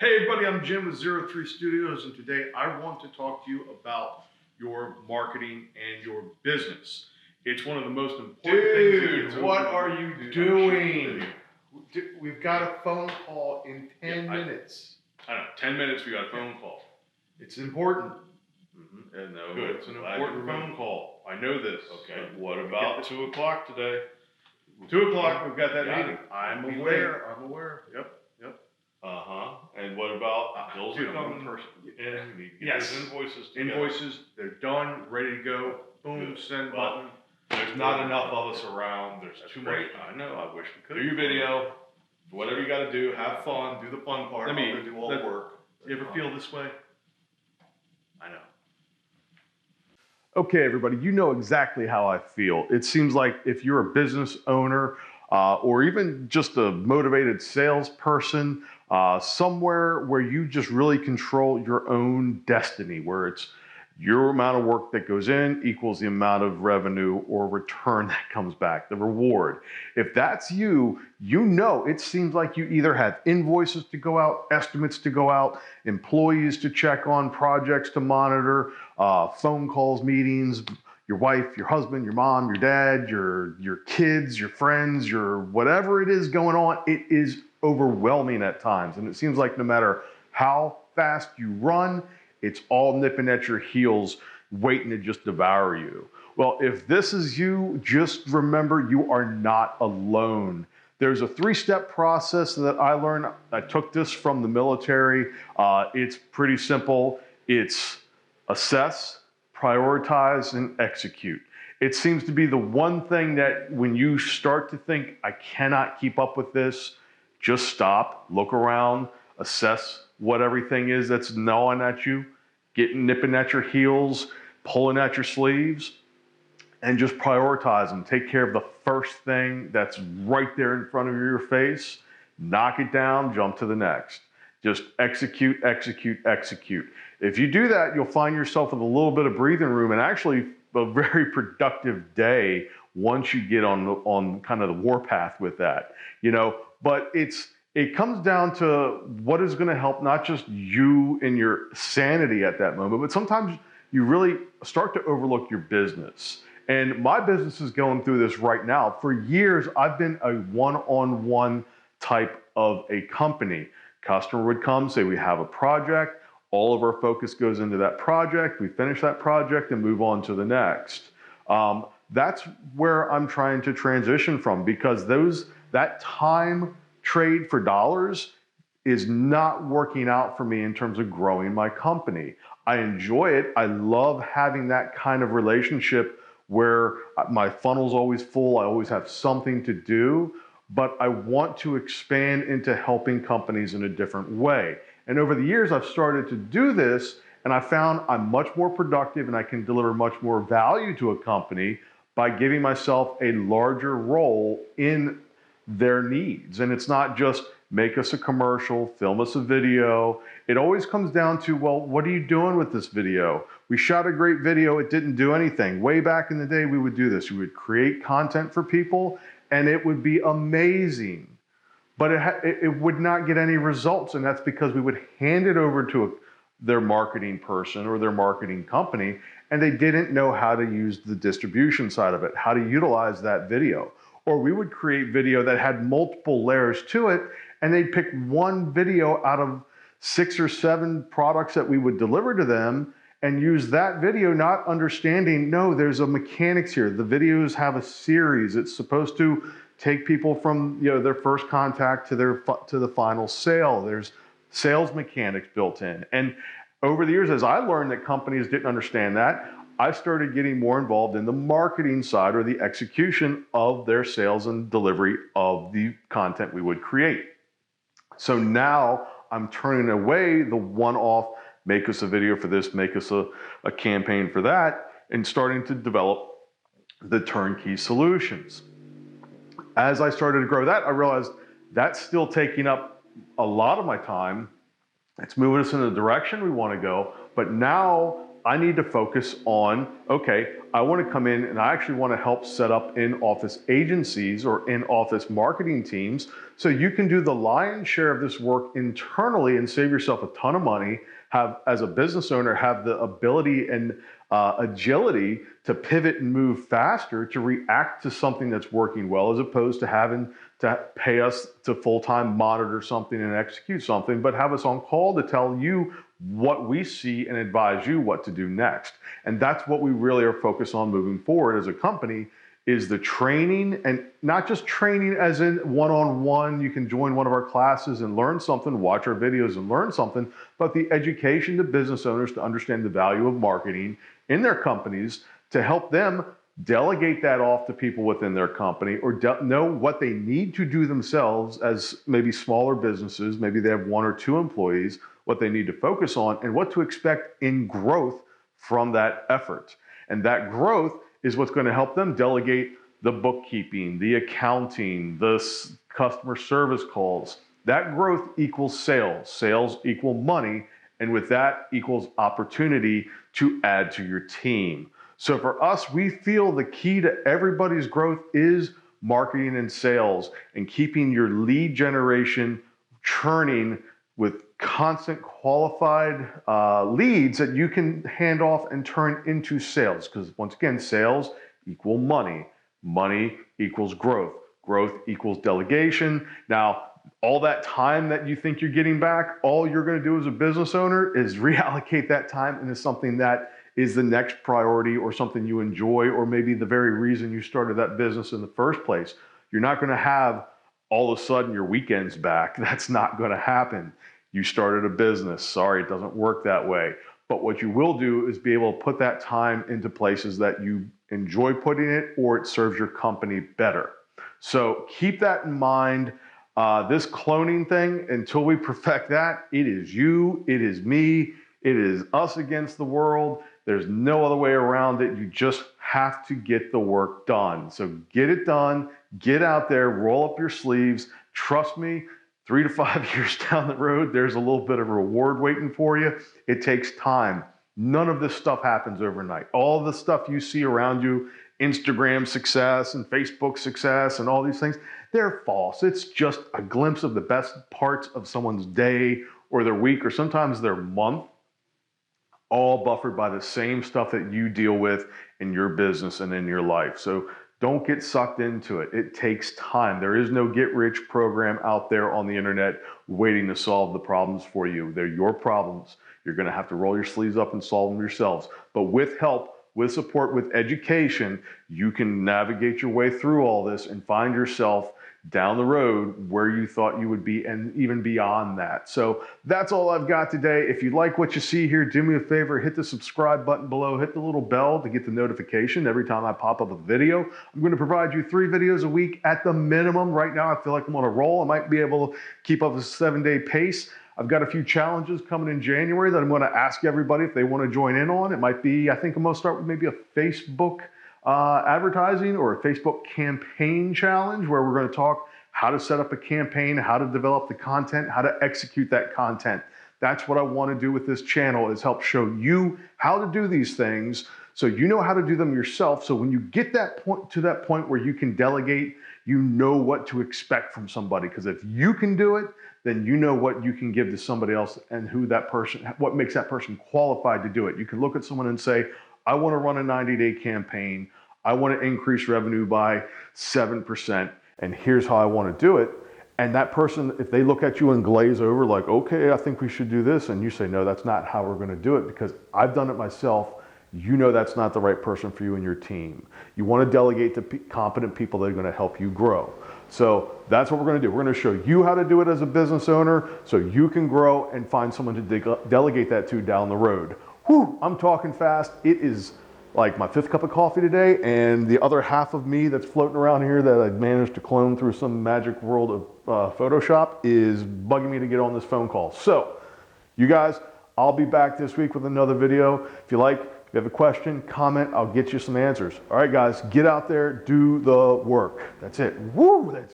Hey everybody, I'm Jim with Zero3 Studios, and today I want to talk to you about your marketing and your business. It's one of the most important things that gets Dude, what overlooked. are you doing? We've got a phone call in 10 minutes. I know, 10 minutes we got a phone call. It's important. And no, Good. it's an Glad important you phone remember. call. I know this. Okay. But What we about get this- 2 o'clock today? 2 o'clock, we've got that Got meeting. it. I'm Be aware. late. I'm aware. Yep. And what about bills Dude, are I'm coming? one person. Yeah, you need to get Yes. those invoices together. Invoices, they're done, ready to go. Boom, Good. send Well, button. There's not enough of us around. There's That's too great. much. I know, I wish we could. Do your video. Whatever you got to do. Have fun. Do the fun part. Let me- I'm gonna do all the work. You ever feel this way? I know. Okay, everybody, you know exactly how I feel. It seems like if you're a business owner or even just a motivated salesperson, somewhere where you just really control your own destiny, where it's your amount of work that goes in equals the amount of revenue or return that comes back, the reward. If that's you, you know it seems like you either have invoices to go out, estimates to go out, employees to check on, projects to monitor, phone calls, meetings, your wife, your husband, your mom, your dad, your kids, your friends, your whatever it is going on, it is overwhelming at times. And it seems like no matter how fast you run, it's all nipping at your heels, waiting to just devour you. Well, if this is you, just remember you are not alone. There's a 3-step process that I learned. I took this from the military. It's pretty simple. It's assess, prioritize, and execute. It seems to be the one thing that when you start to think, I cannot keep up with this, just stop, look around, assess what everything is that's gnawing at you, nipping at your heels, pulling at your sleeves, and just prioritize them. Take care of the first thing that's right there in front of your face, knock it down, jump to the next. Just execute, execute, execute. If you do that, you'll find yourself with a little bit of breathing room and actually a very productive day once you get on kind of the warpath with that, but it comes down to what is going to help not just you and your sanity at that moment, but sometimes you really start to overlook your business. And my business is going through this right now. For years, I've been a one-on-one type of a company. Customer would come, say we have a project, all of our focus goes into that project, we finish that project and move on to the next. That's where I'm trying to transition from, because that time trade for dollars is not working out for me in terms of growing my company. I enjoy it. I love having that kind of relationship where my funnel's always full. I always have something to do, but I want to expand into helping companies in a different way. And over the years, I've started to do this, and I found I'm much more productive and I can deliver much more value to a company by giving myself a larger role in their needs. And it's not just make us a commercial, film us a video. It always comes down to, well, what are you doing with this video? We shot a great video, it didn't do anything. Way back in the day, we would do this. We would create content for people and it would be amazing, but it would not get any results. And that's because we would hand it over to their marketing person or their marketing company, and they didn't know how to use the distribution side of it, how to utilize that video. Or we would create video that had multiple layers to it, and they'd pick one video out of 6 or 7 products that we would deliver to them and use that video, not understanding, no, there's a mechanics here. The videos have a series. It's supposed to take people from their first contact to the final sale. There's sales mechanics built in. And over the years, as I learned that companies didn't understand that, I started getting more involved in the marketing side or the execution of their sales and delivery of the content we would create. So now I'm turning away the one-off, make us a video for this, make us a campaign for that, and starting to develop the turnkey solutions. As I started to grow that, I realized that's still taking up a lot of my time. It's moving us in the direction we want to go, but now I need to focus on, okay, I want to come in and I actually want to help set up in-office agencies or in-office marketing teams so you can do the lion's share of this work internally and save yourself a ton of money, have, as a business owner, have the ability and agility to pivot and move faster to react to something that's working well, as opposed to having to pay us to full-time monitor something and execute something, but have us on call to tell you what we see and advise you what to do next. And that's what we really are focused on moving forward as a company, is the training, and not just training as in one-on-one, you can join one of our classes and learn something, watch our videos and learn something, but the education to business owners to understand the value of marketing in their companies, to help them delegate that off to people within their company, or know what they need to do themselves as maybe smaller businesses, maybe they have 1 or 2 employees, what they need to focus on and what to expect in growth from that effort. And that growth is what's going to help them delegate the bookkeeping, the accounting, the customer service calls. That growth equals sales. Sales equal money. And with that equals opportunity to add to your team. So for us, we feel the key to everybody's growth is marketing and sales, and keeping your lead generation churning with constant qualified leads that you can hand off and turn into sales. Because once again, sales equal money. Money equals growth. Growth equals delegation. Now, all that time that you think you're getting back, all you're going to do as a business owner is reallocate that time into something that is the next priority, or something you enjoy, or maybe the very reason you started that business in the first place. You're not going to have all of a sudden your weekends back. That's not going to happen. You started a business. Sorry, it doesn't work that way. But what you will do is be able to put that time into places that you enjoy putting it, or it serves your company better. So keep that in mind. This cloning thing, until we perfect that, it is you, it is me, it is us against the world. There's no other way around it. You just have to get the work done. So get it done, get out there, roll up your sleeves. Trust me, 3 to 5 years down the road, there's a little bit of reward waiting for you. It takes time. None of this stuff happens overnight. All the stuff you see around you, Instagram success and Facebook success and all these things, they're false. It's just a glimpse of the best parts of someone's day or their week or sometimes their month, all buffered by the same stuff that you deal with in your business and in your life. So don't get sucked into it. It takes time. There is no get-rich program out there on the internet waiting to solve the problems for you. They're your problems. You're going to have to roll your sleeves up and solve them yourselves. But with help, with support, with education, you can navigate your way through all this and find yourself down the road where you thought you would be, and even beyond that. So that's all I've got today. If you like what you see here, do me a favor, hit the subscribe button below, hit the little bell to get the notification every time I pop up a video. I'm going to provide you 3 videos a week at the minimum. Right now, I feel like I'm on a roll. I might be able to keep up a 7-day pace. I've got a few challenges coming in January that I'm going to ask everybody if they want to join in on. It might be, I think I'm going to start with maybe a Facebook advertising or a Facebook campaign challenge, where we're going to talk how to set up a campaign, how to develop the content, how to execute that content. That's what I want to do with this channel, is help show you how to do these things so you know how to do them yourself. So when you get that point where you can delegate, you know what to expect from somebody. Because if you can do it, then you know what you can give to somebody else, and who that person, what makes that person qualified to do it. You can look at someone and say, I want to run a 90-day campaign. I want to increase revenue by 7%, and here's how I want to do it. And that person, if they look at you and glaze over like, okay, I think we should do this, and you say, no, that's not how we're going to do it, because I've done it myself, you know that's not the right person for you and your team. You want to delegate to competent people that are going to help you grow. So that's what we're going to do. We're going to show you how to do it as a business owner so you can grow and find someone to delegate that to down the road. Whew, I'm talking fast. It is like my 5th cup of coffee today, and the other half of me that's floating around here that I managed to clone through some magic world of Photoshop is bugging me to get on this phone call. So you guys, I'll be back this week with another video. If you have a question, comment, I'll get you some answers. All right, guys, get out there, do the work. That's it. Woo, that's